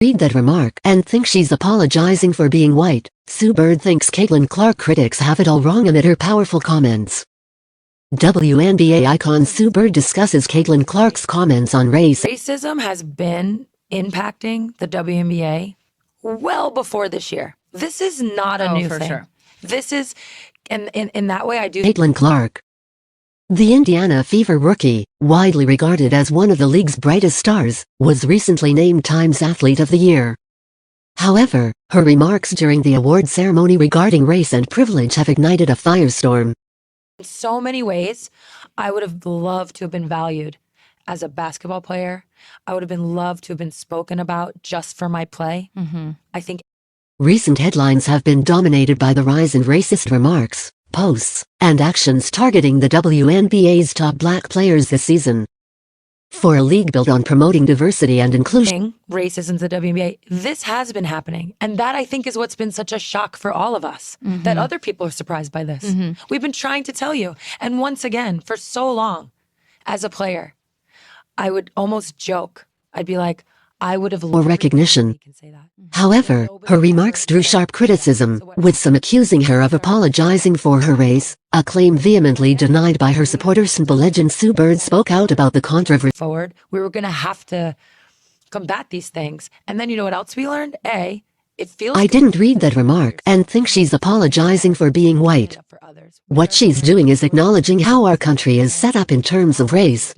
Read that remark and think she's apologizing for being white. Sue Bird thinks Caitlin Clark critics have it all wrong amid her powerful comments. WNBA icon Sue Bird discusses Caitlin Clark's comments on race. Racism has been impacting the WNBA well before this year. This is not a new thing. Sure. This is, and in that way I do. Caitlin Clark, the Indiana Fever rookie, widely regarded as one of the league's brightest stars, was recently named Times Athlete of the Year. However, her remarks during the award ceremony regarding race and privilege have ignited a firestorm. In so many ways, I would have loved to have been valued as a basketball player. I would have been loved to have been spoken about just for my play. I think recent headlines have been dominated by the rise in racist remarks, posts, and actions targeting the WNBA's top black players this season. For a league built on promoting diversity and inclusion, racism in the WNBA, this has been happening. And that, I think, is what's been such a shock for all of us, that other people are surprised by this. We've been trying to tell you. And once again, for so long, as a player, I would almost joke. I'd be like, I would have more recognition. However, her remarks drew sharp criticism, with some accusing her of apologizing for her race, a claim vehemently denied by her supporters. Simple legend Sue Bird spoke out about the controversy. Forward, we were going to have to combat these things. And then you know what else we learned? It feels I didn't read that remark and think she's apologizing for being white. What she's doing is acknowledging how our country is set up in terms of race,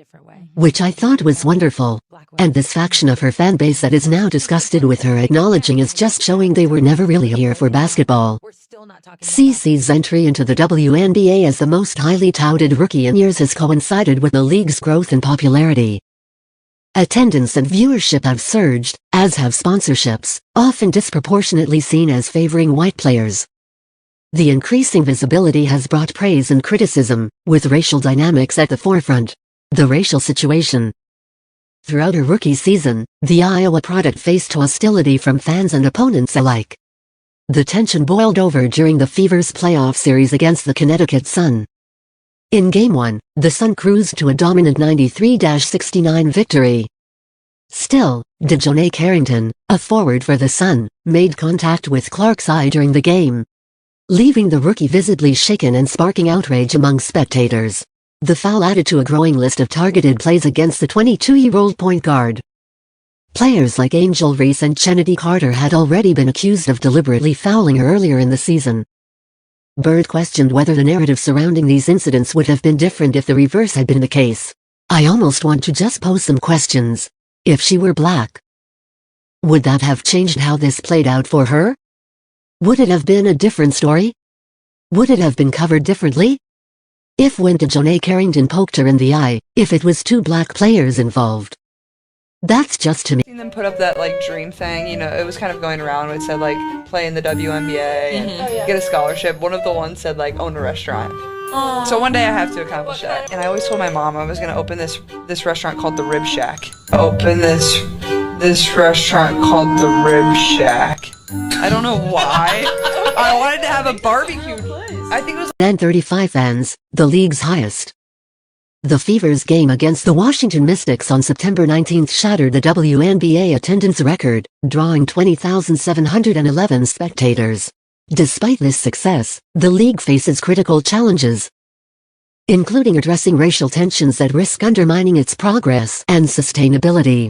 which I thought was wonderful. And this faction of her fan base that is now disgusted with her acknowledging is just showing they were never really here for basketball. CeCe's entry into the WNBA as the most highly touted rookie in years has coincided with the league's growth in popularity. Attendance and viewership have surged, as have sponsorships, often disproportionately seen as favoring white players. The increasing visibility has brought praise and criticism, with racial dynamics at the forefront. The racial situation. Throughout her rookie season, the Iowa product faced hostility from fans and opponents alike. The tension boiled over during the Fever's playoff series against the Connecticut Sun. In Game 1, the Sun cruised to a dominant 93-69 victory. Still, DeJounte Carrington, a forward for the Sun, made contact with Clark's eye during the game, leaving the rookie visibly shaken and sparking outrage among spectators. The foul added to a growing list of targeted plays against the 22-year-old point guard. Players like Angel Reese and Kennedy Carter had already been accused of deliberately fouling her earlier in the season. Bird questioned whether the narrative surrounding these incidents would have been different if the reverse had been the case. I almost want to just pose some questions. If she were black, would that have changed how this played out for her? Would it have been a different story? Would it have been covered differently? If when DeJounte Carrington poked her in the eye, if it was two black players involved. That's just to me. Seen them put up that dream thing, it was kind of going around. It said play in the WNBA and get a scholarship. One of the ones said own a restaurant. Aww. So one day I have to accomplish that. And I always told my mom I was gonna open this restaurant called the Rib Shack. Open this restaurant called the Rib Shack. I don't know why. I wanted to have a barbecue place. I think it was 35 fans, the league's highest. The Fever's game against the Washington Mystics on September 19 shattered the WNBA attendance record, drawing 20,711 spectators. Despite this success, the league faces critical challenges, including addressing racial tensions that risk undermining its progress and sustainability.